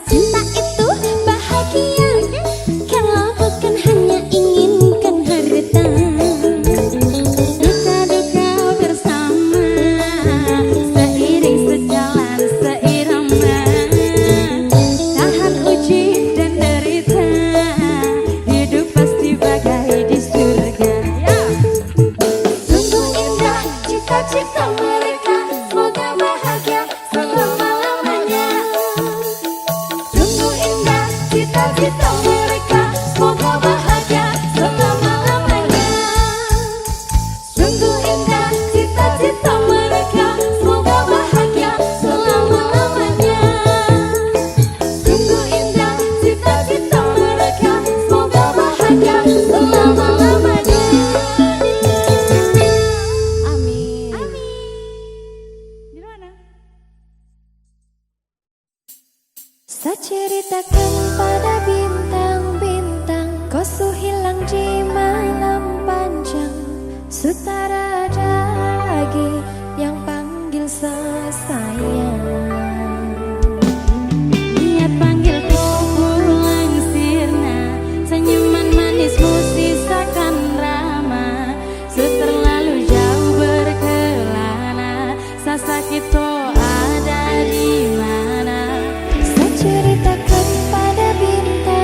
cinta itu bahagia, kalau bukan hanya inginkan harta. Duka duka bersama, seiring sejalan seirama, tahan uji dan derita, hidup pasti bagai di surga. Sungguh indah cita-cita mereka, semoga bahagia selama-lamanya. Sungguh indah cita-cita mereka, semoga bahagia selama-lamanya. Sungguh indah cita-cita mereka, semoga bahagia selama-lamanya. Sungguh indah cita-cita mereka, semoga bahagia selama-lamanya. Amin. Di mana? Saya ceritakan pada bintang-bintang, kosu hilang di malam panjang. Sutara ada lagi yang panggil sayang. Niat panggilku pulang sirna, senyuman manismu sisakan drama. Terlalu jauh berkelana, sakit ada di mana? Saya ceritakan pada bintang.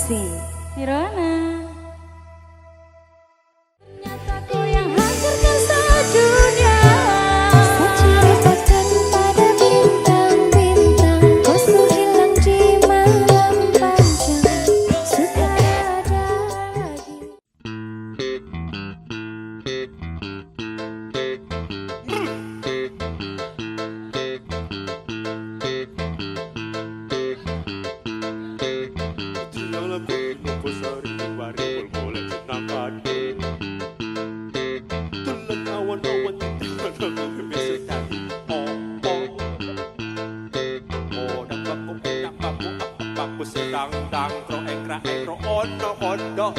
Produksi Nirwana. Ternyata kau yang hancurkan sedunia. Seceritakan pada bintang-bintang, kau hilang di malam panjang. Sudah ada lagi. Sedang dang tro engkra engkro ono kondo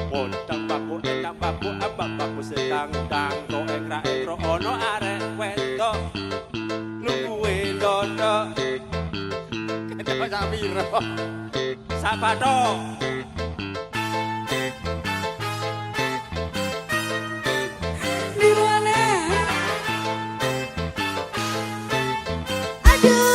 Odang baku endang baku abang baku sedang dang tro engkra engkro ono arek wedo Nungguwe dodo Kenapa Samiro Sabato Nirwana. Aduh.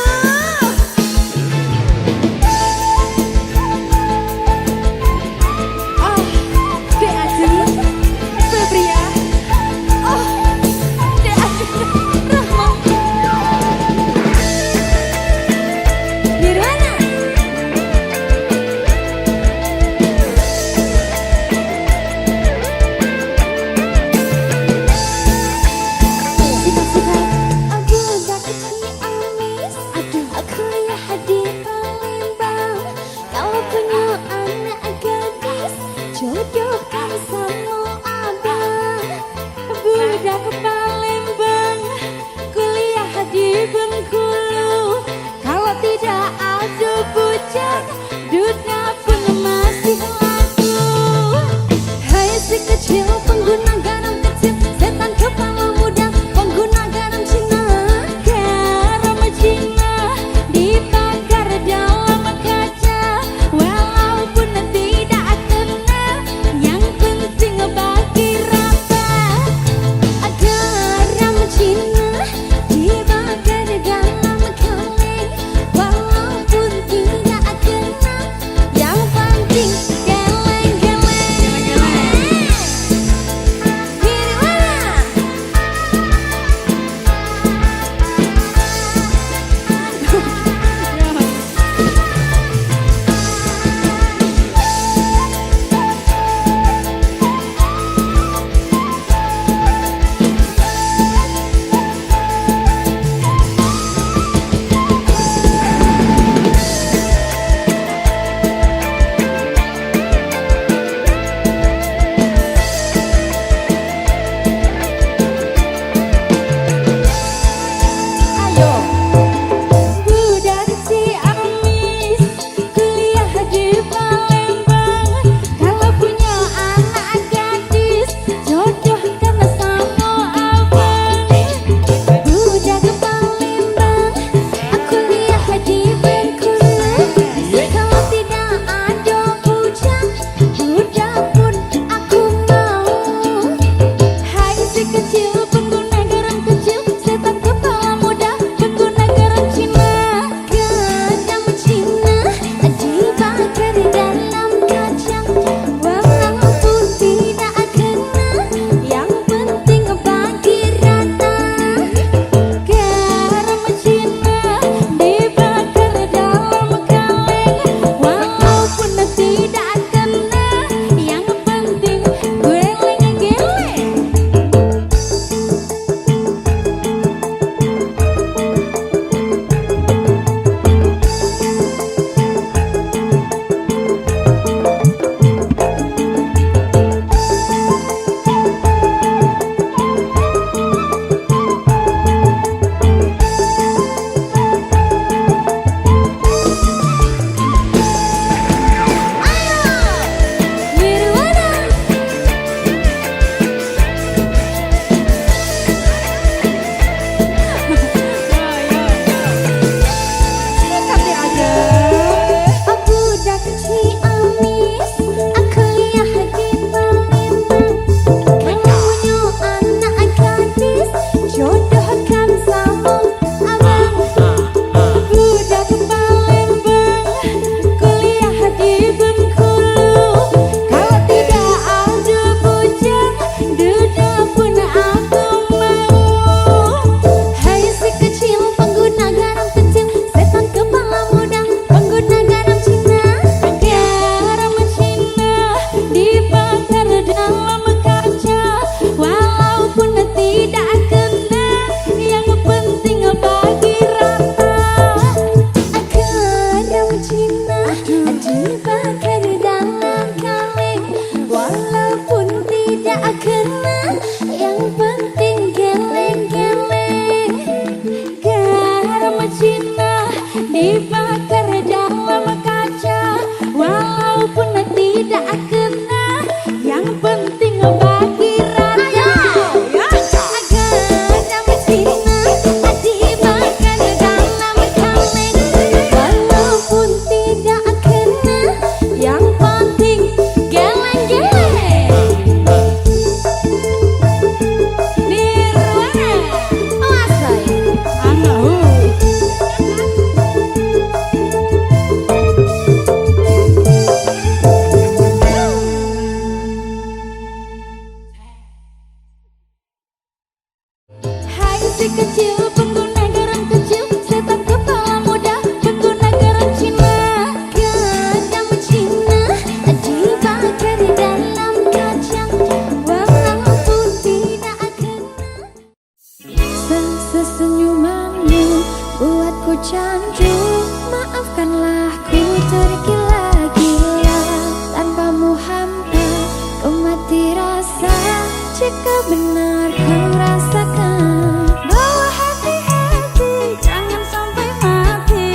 benar kau rasakan. Bawa hati-hati, jangan sampai mati.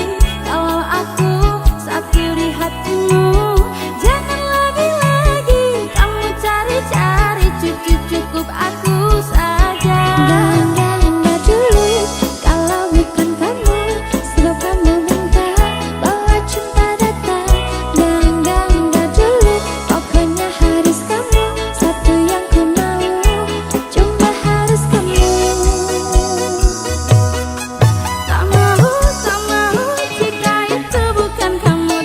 Kalau aku satu di hatimu, jangan lagi-lagi kamu cari-cari. Cukup aku saja. Enggak dulu, kalau bukan kamu, sebab kamu minta bawa cinta datang. Enggak dulu, pokoknya harus kamu, satu yang ku mau, cuma harus kamu. Tak mau jika itu bukan kamu.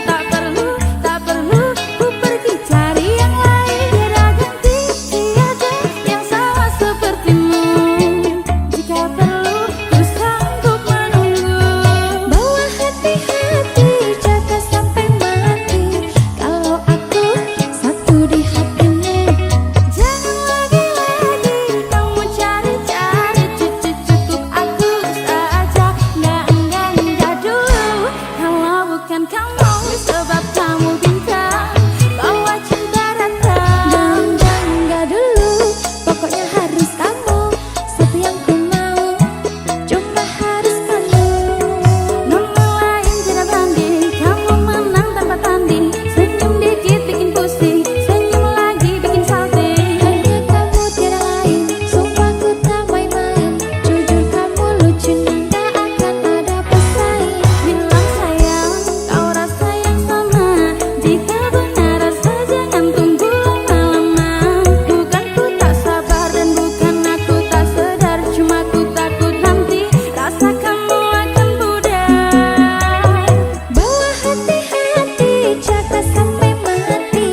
Tak perlu ku pergi cari yang lain. Biar ganti tiada yang sama sepertimu. Jika perlu ku sanggup menunggu. Bawa hati-hati, jaga sampai mati. Kalau aku satu di hatimu, Jangan lagi-lagi kamu cari-cari. Cukup aku saja. Enggak dulu, kalau bukan kamu, sebab kamu bintang bawa cinta datang. enggak dulu, pokoknya harus kamu, satu yang ku mau, cuma harus kamu. Nomor lain tidak banding, kamu menang tanpa tanding. Senyum dikit bikin pusing, senyum lagi bikin salting. Hanya kamu tiada lain, sumpah ku tak main-main. Jujur kamu lucu dan tak akan ada pesaing. Bilang sayang, kau rasa yang sama. Jika benar rasa jangan tunggu lama-lama. Bukan ku tak sabar dan bukan aku tak sedar. Cuma ku takut nanti rasa kamu akan pudar. Bawa hati-hati, jaga sampai mati.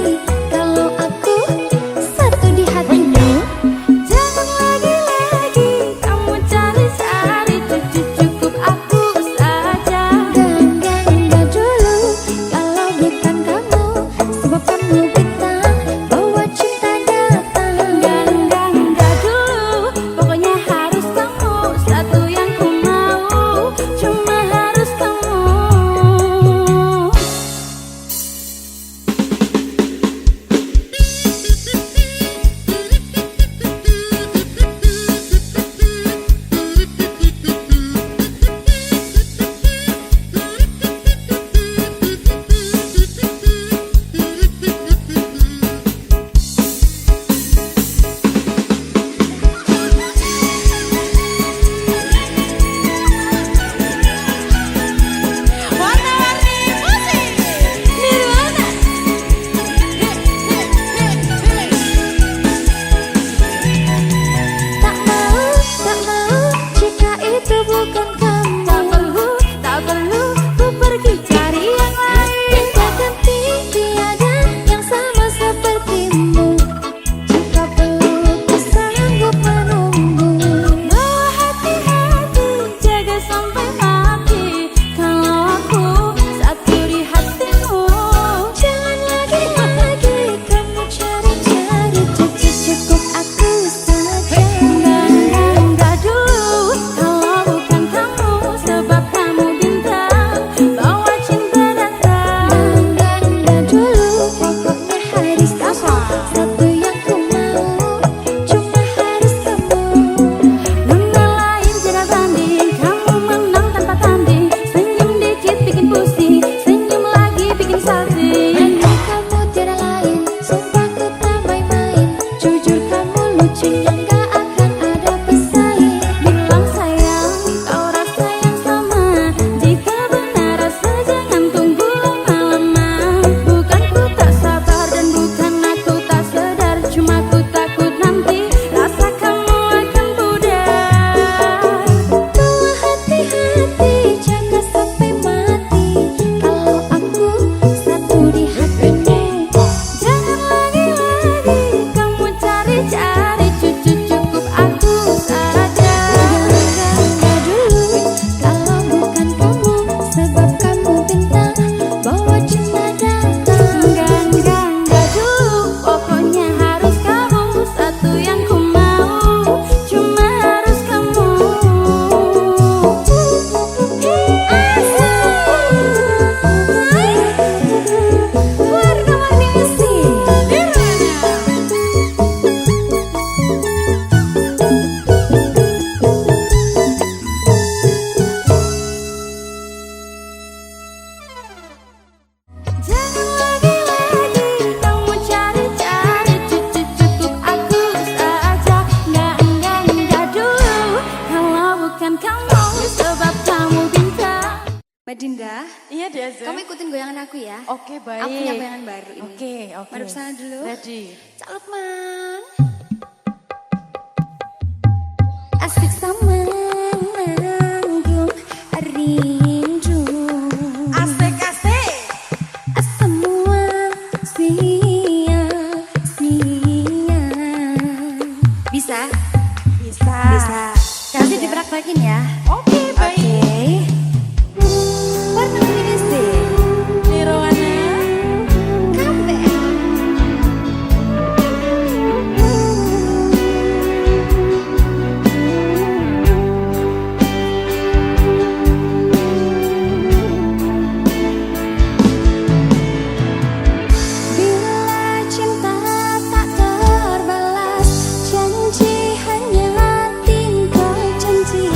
Kalau aku satu di hatimu, Jangan lagi-lagi kamu cari-cari. Cukup aku saja. enggak dulu, kalau bukan kamu, sebab kamu bintang bawa cinta datang. Enggak dulu, pokoknya harus kamu, satu yang ku mau, cuma harus kamu. Warna-warni musik Nirwana. Tak mau, jika itu bukan kamu. Tak perlu ku pergi cari yang lain. Tak ganti tiada yang sama sepertimu. Jika perlu ku sanggup menunggu. Bawa hati-hati, jaga sampai mati. Kalau aku satu di hatimu, Jangan lagi kamu cari-cari. Cukup aku saja. enggak dulu, kalau bukan kamu, sebab kamu bintang bawa cinta datang. Enggak dulu, pokoknya harus kamu, satu yang ku mau, cuma harus kamu. Nomor lain tidak banding, kamu menang tanpa tanding. Senyum dikit bikin pusing, senyum lagi bikin salting. Hanya kamu tiada lain, sumpah ku tak main-main. Jujur kamu lucu dan gak akan ada pesaing. Bilang sayang, kau rasa yang sama. Jika benar rasa jangan tunggu lama-lama. Bukan ku tak sabar dan bukan aku tak sedar. Cuma ku takut nanti rasa kamu akan pudar. Bawa hati-hati, jaga sampai mati. Kalau aku satu di hatimu, Jangan lagi-lagi kamu cari-cari. Oke, baik. Aku punya bayangan baru ini. Oke. Madep sana dulu. Ready. Cak Lukman. Asik sama nanggung rindu. Asik. Semua sia-sia. Bisa? Bisa. Nanti dipraktekin ya. Oke, baik. Warna kuning sih. Nirwana. Kafe. Bila cinta tak terbalas, janji hanya tinggal janji.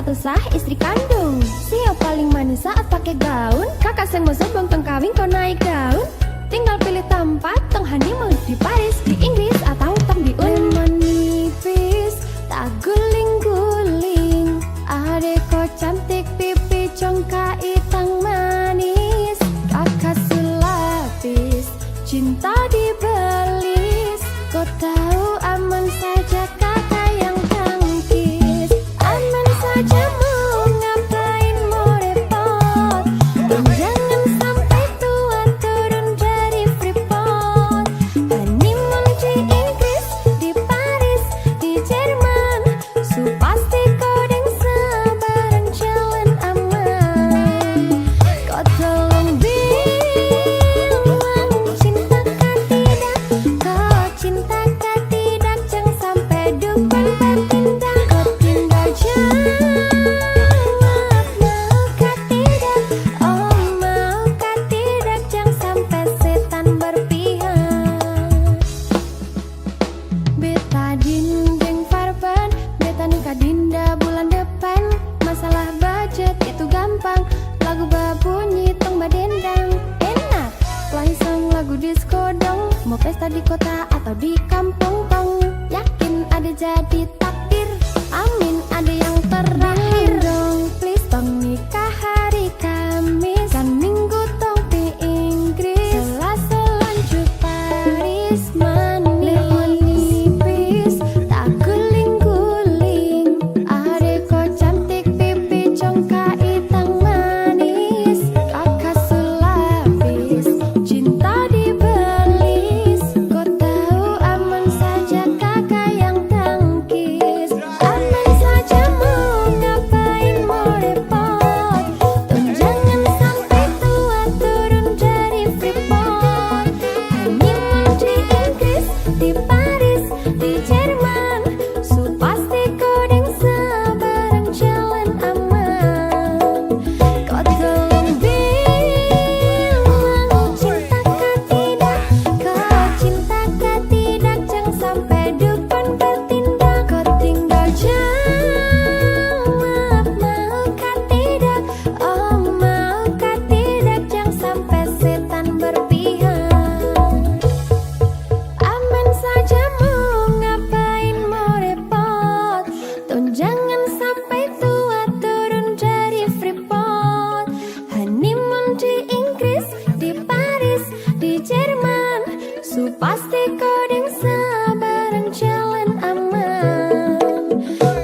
satu sah istri kandung. Siapa paling manis saat pakai gaun? Kakak seng mau sebong tong kawin kau naik daun. Tinggal pilih tempat tong honeymoon di Paris, di Inggris atau tong di Lemon nipis, tak guling-guling. Adek kau cantik pipi congka itang manis. Kakak sulapis, cinta dibelis. Kau tahu aman saja kakak yang tangkis. Aman saja mau ngapain mau repot. Dan jangan sampai tua turun dari Freeport. Honeymoon di Inggris, di Paris, di Jerman. Su pasti kau deng sebarang jalan aman. Kau tolong bilang cinta kah tidak. Kau cinta kah tidak. Jangan sampai dukun bertindak. Kau tinggal jawab mau kah tidak. Oh mau kah tidak. Jangan sampai setan berpihak. Beta dinding farban, beta nikah dinda bulan depan. Masalah budget itu gampang. Lagu babunyi tong badendang enak. Play song lagu disco dong. Mau pesta di kota atau di kampung tong. Yakin ada jadi takdir. Amin ada yang terakhir dong. Please tong nikah hari Kamis. Kan minggu tong di Inggris. Selasa lanjut Paris manis. Lemon nipis, tak guling-guling. Adek kau cantik pipi congka itang manis. Kakak sulapis, cinta dibelis. Kau tahu aman saja kakak yang tangkis. Aman saja mau ngapain mau repot. Tong jangan sampai tua turun dari Freeport. Honeymoon di Inggris, di Paris, di Jerman. Su pasti kau deng sebarang jalan aman. Kau tolong bilang cinta kah tidak. Kau cinta kah tidak. Jangan sampai dukun bertindak. Kau tinggal jawab mau kah tidak. Oh mau kah tidak. Jangan sampai setan berpihak. Aman saja mau ngapain mau repot. Tong jangan sampai tua turun dari Freeport. Honeymoon di Inggris, di Paris, di Jerman. Su pasti kau deng sebarang jalan aman.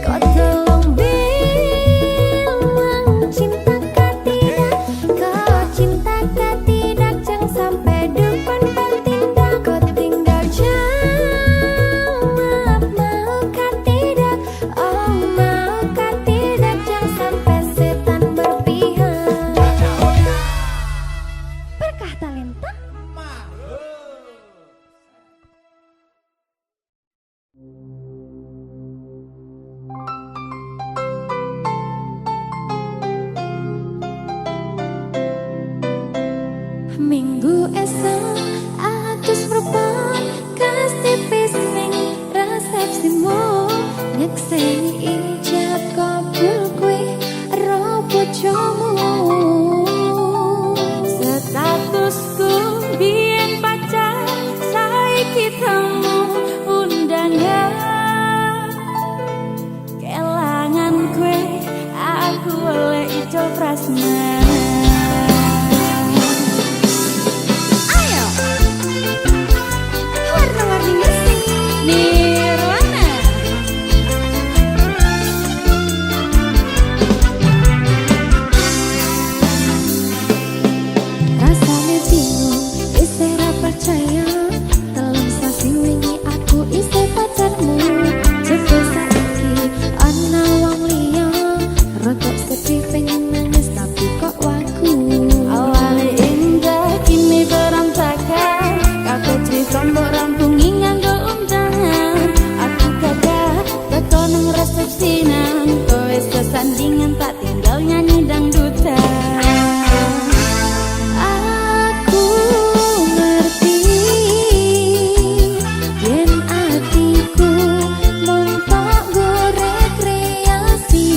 Kau tolong bilang cinta kah tidak. Kau cinta kah tidak. Jangan sampai dukun bertindak. Kau tinggal jawab mau kah tidak. Oh mau kah tidak. Jangan sampai setan berpihak. Berkah talenta. Minggu esok atus perempuan kas tipis ning resepsimu. Nyekseni ijab kabul kue ro bojomu. Statusku biyen pacar, saiki temu undangan. Kelangan kue, aku oleh ijo prasmanan. Ayo warna-warni musik Nirwana. rasane bingung isih ra percaya. Telung sasi wingi aku isih pacarmu. Jebul saiki ana wong liya. Rodok sedih pengen nangis tapi kok waku. Awale indah kini berantakan. Kabeh cerita mbok rampungi nganggo undangan. Aku gagah teko nang resepsinan. Kowe sesandingan tak tinggal nyanyi dangdutan. Aku ngerti yen atiku mung tok go rekreasi.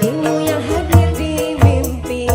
Dirimu yang hadir di mimpi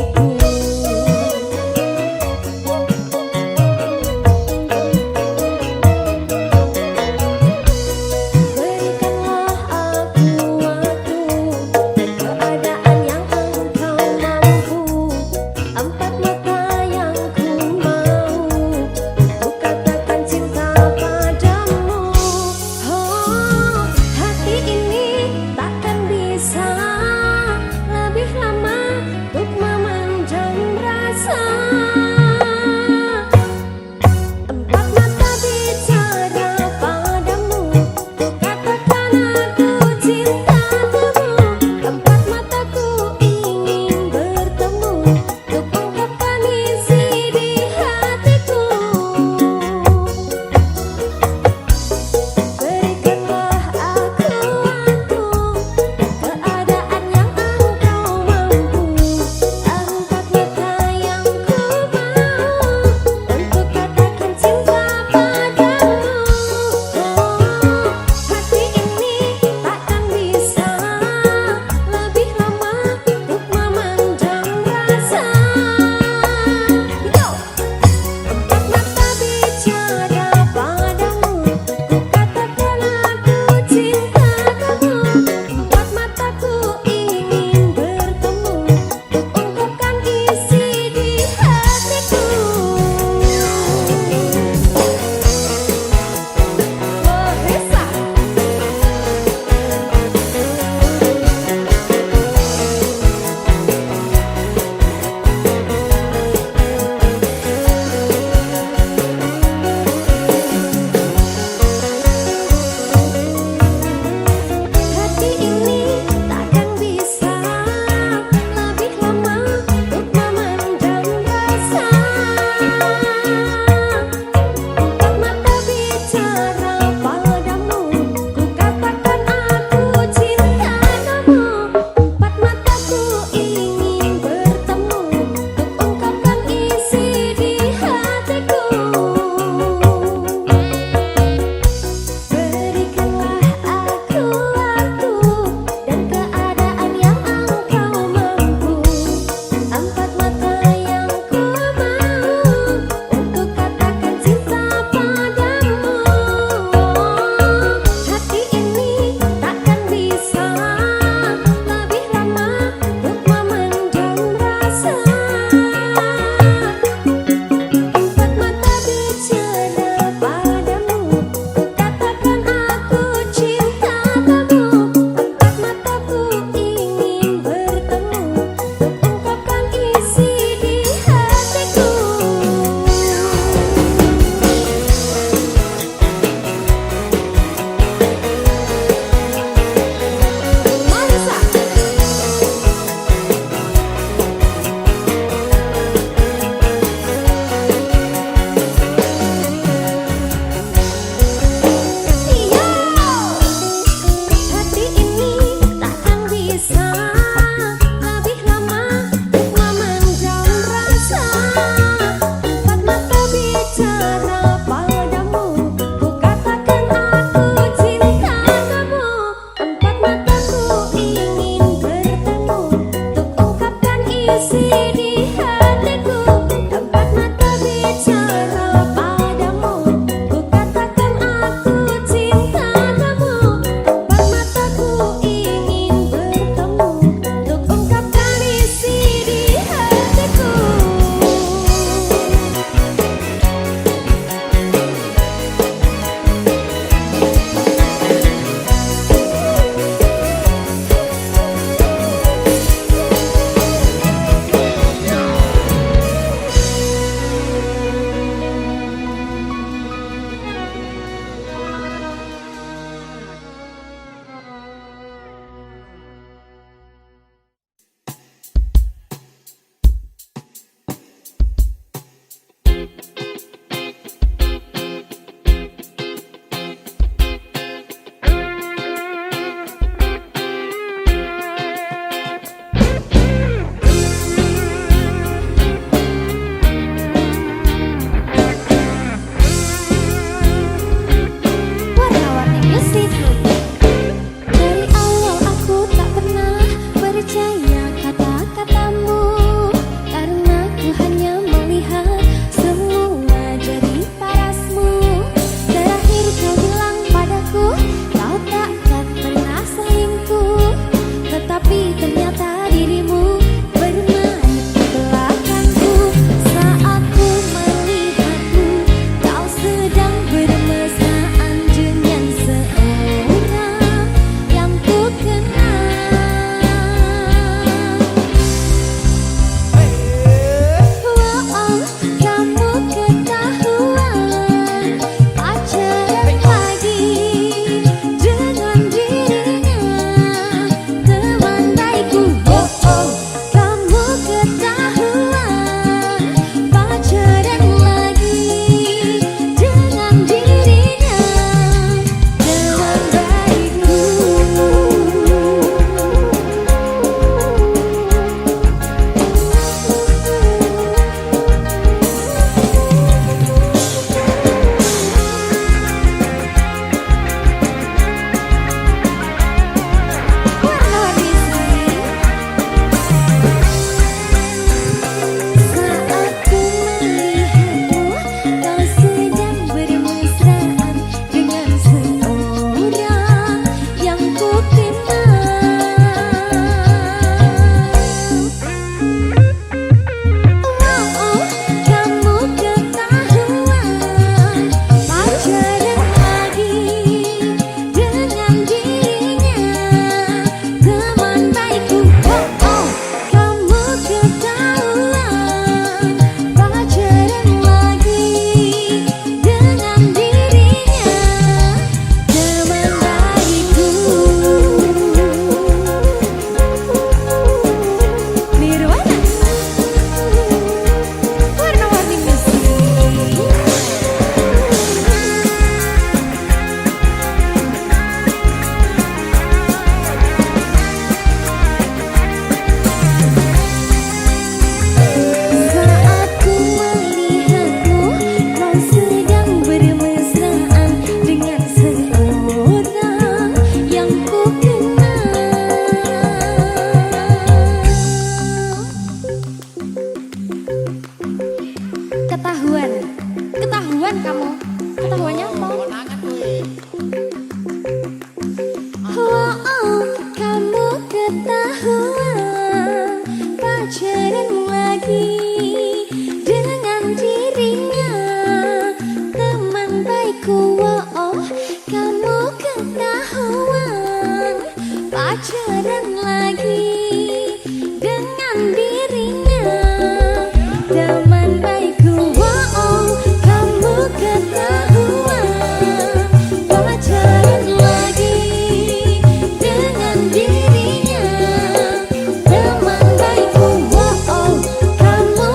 Kamu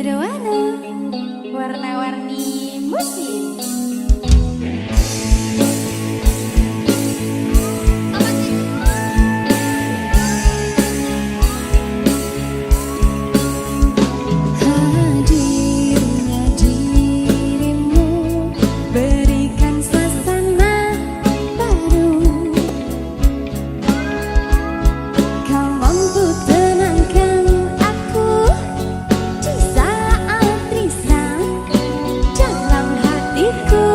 Nirwana, warna-warni musik. Hadirnya dirimu berikan suasana baru. Kau mampu tenangkan aku di saat risau dalam hatiku.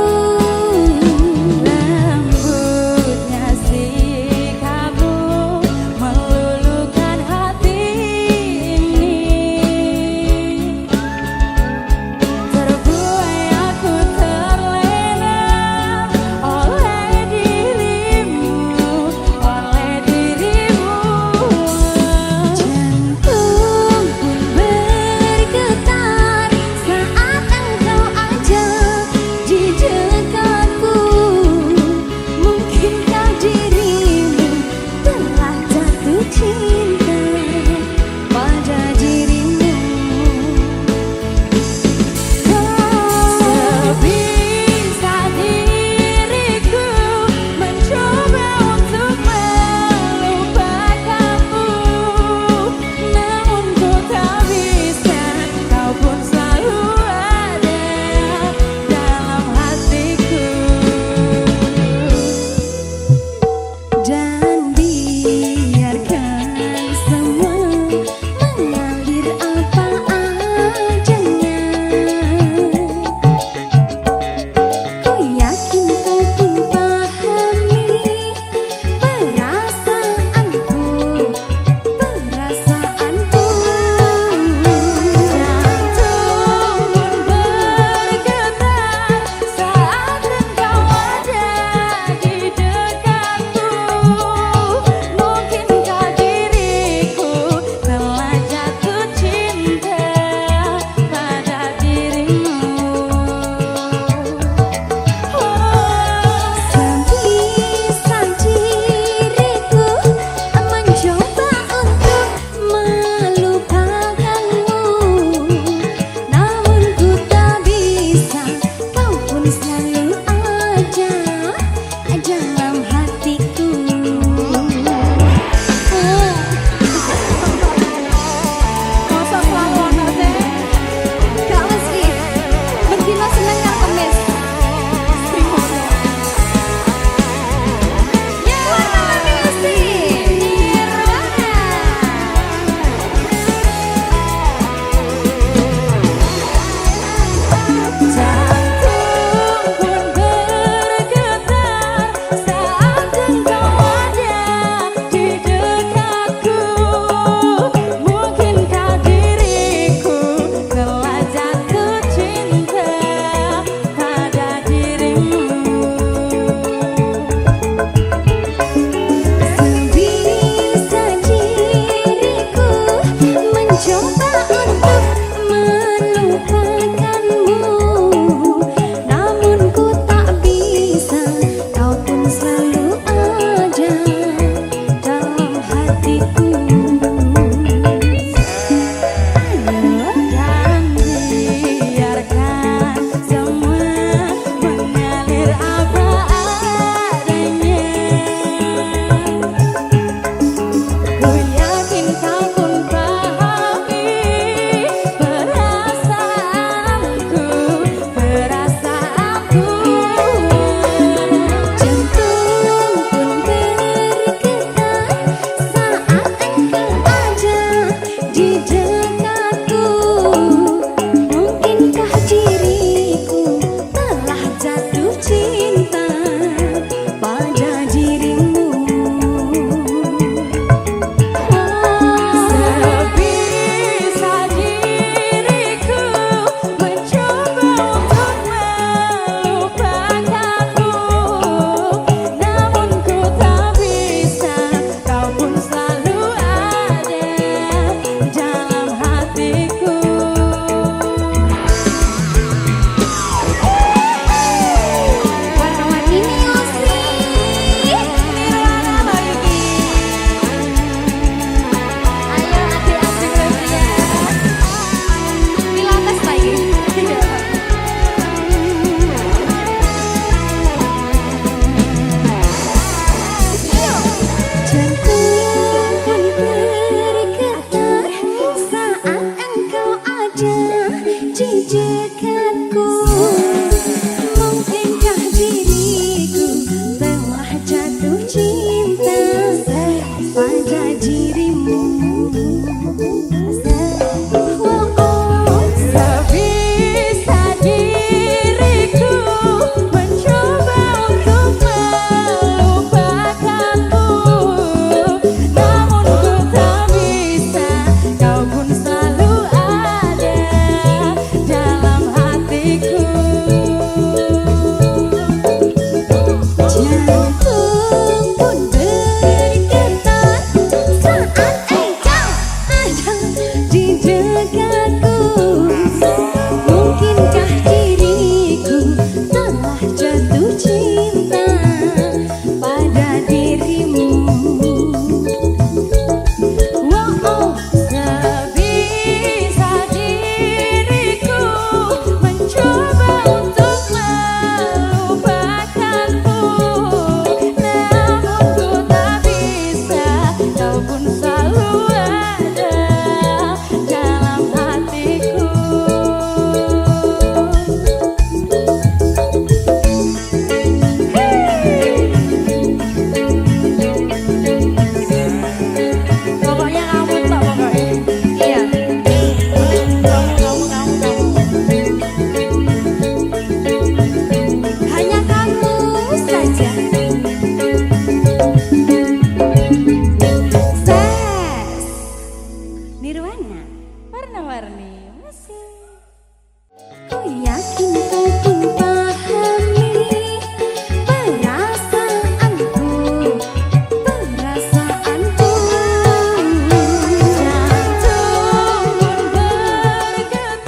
di dekatku. Mungkinkah diriku telah jatuh cinta pada dirimu? Sebisa diriku mencoba untuk melupakanmu, namun ku tak bisa. Kau pun selalu ada dalam hatiku. Jantung pun bergetar saat engkau ada di dekatku. Mungkinkah diriku telah jatuh cinta pada dirimu? Wow, sebisa diriku mencoba untuk melupakanmu, namun ku tak bisa. Kau pun selalu ada dalam hatiku. Pokoknya kamu tak pokoknya. Iya. Hanya kamu saja. Ses Nirwana Warna-warni masih. Ku yakin kau pun pahami perasaanku, perasaanku. Jantung pun bergetar.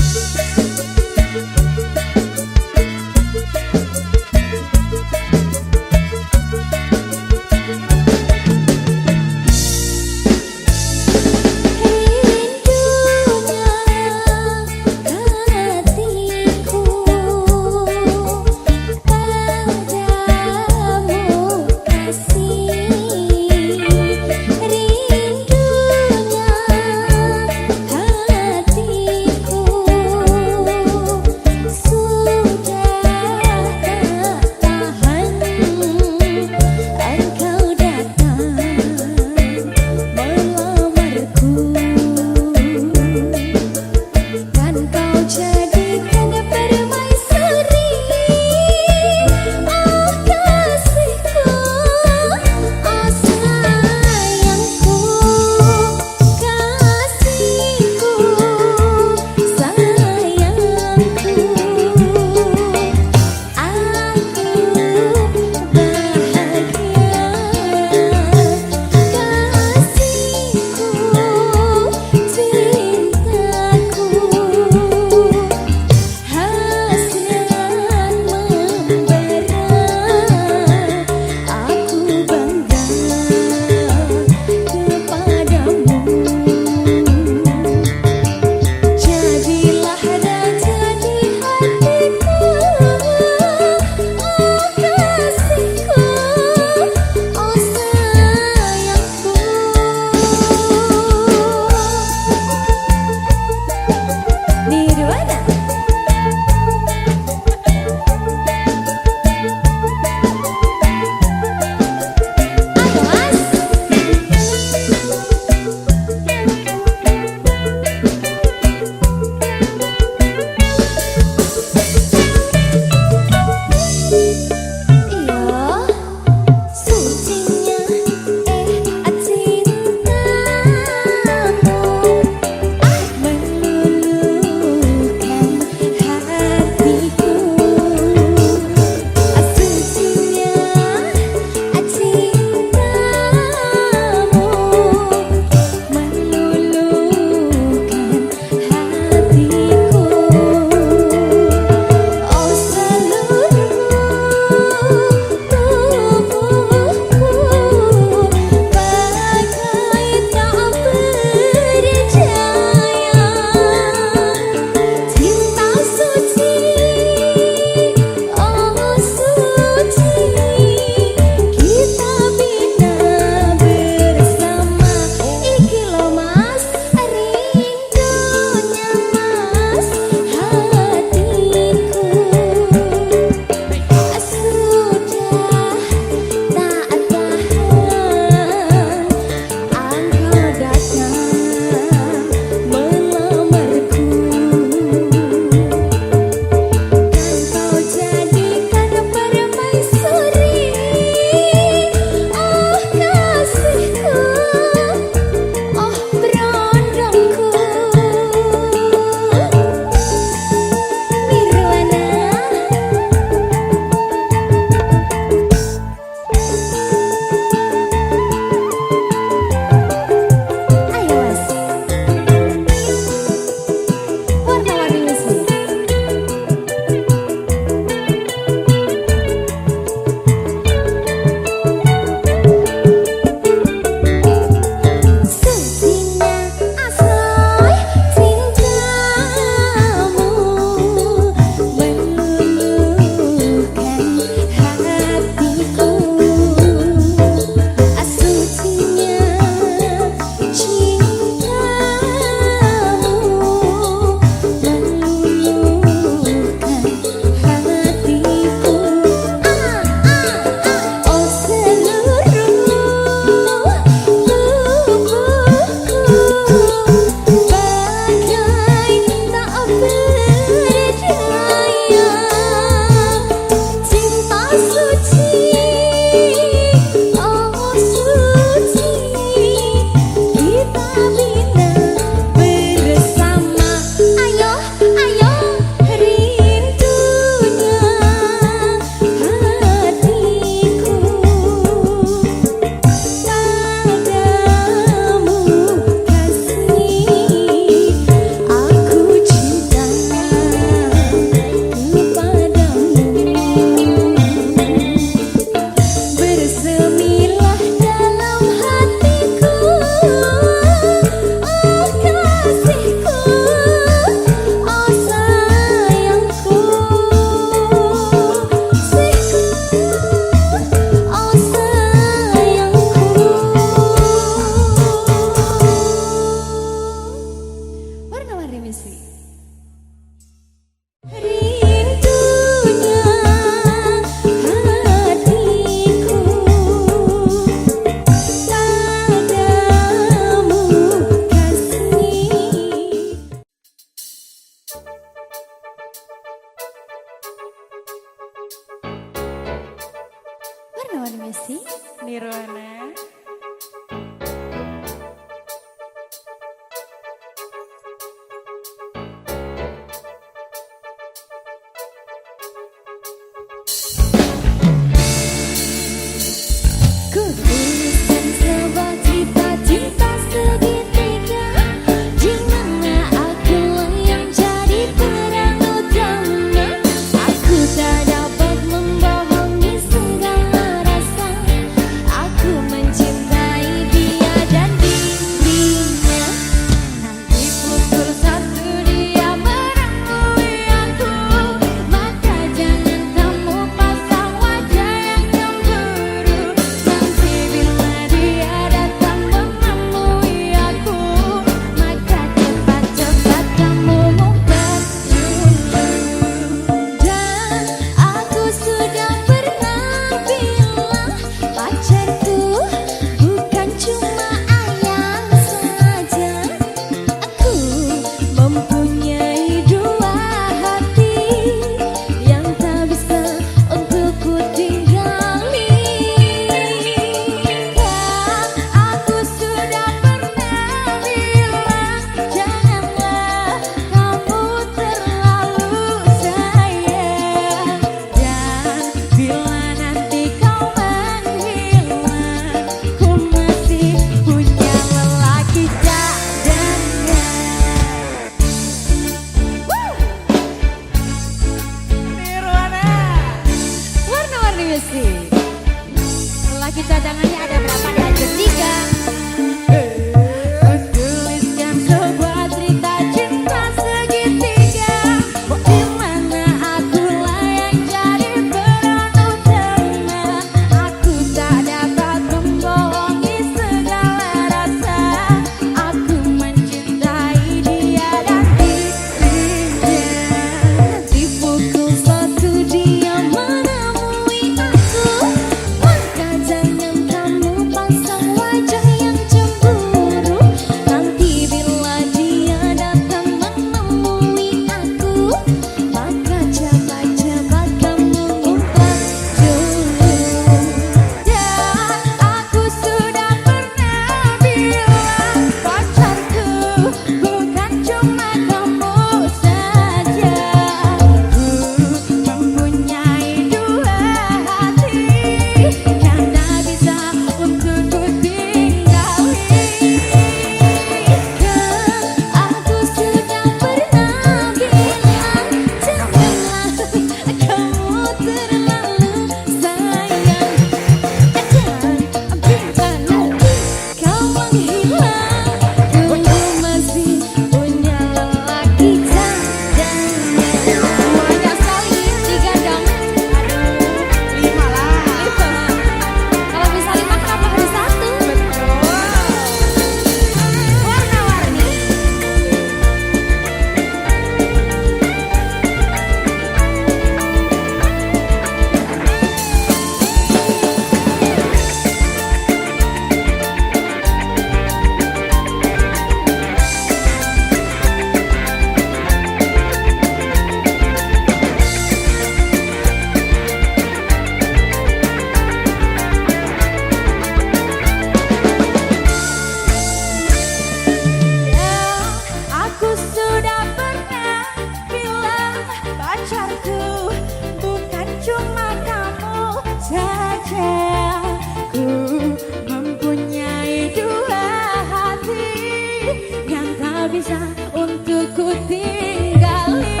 yang tak bisa untuk ku tinggali.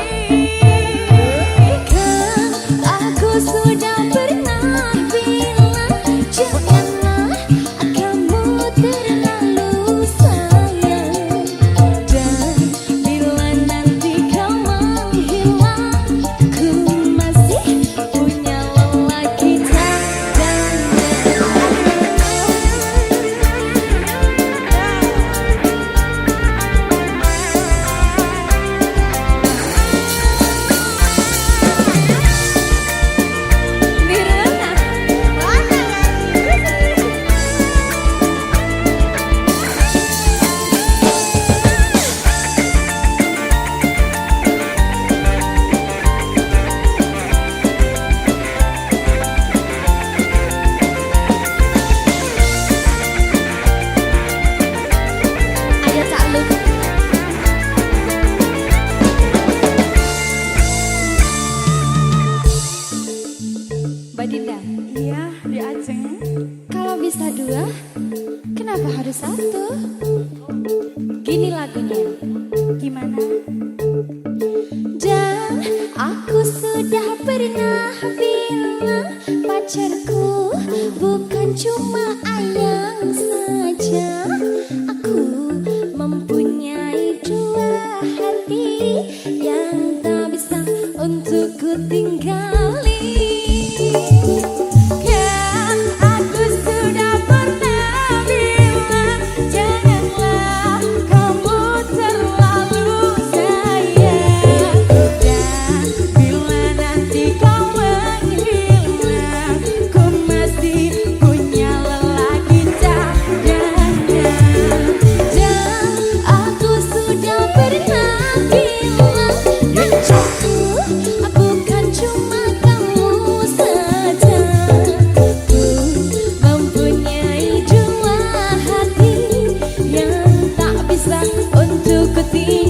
Kan aku sudah pernah bilang janganlah kamu terlalu sayang. Dan bila nanti kau menghilang, ku masih punya lelaki Mbak Dinda, Iya, di Aceh. Kalau bisa dua, kenapa harus satu? gini lagunya. Gimana? Dan aku sudah pernah bilang pacarku bukan cuma ayang saja. Aku mempunyai dua hati yang tak bisa untuk ku tinggali. Kan aku sudah pernah bilang janganlah kamu terlalu sayang. Dan bila nanti kau menghilang, ku masih punya lelaki cadangan. Dan aku sudah pernah bilang pacarku bukan cuma kamu saja. Ku mempunyai dua hati yang tak bisa untuk ku tinggalkan.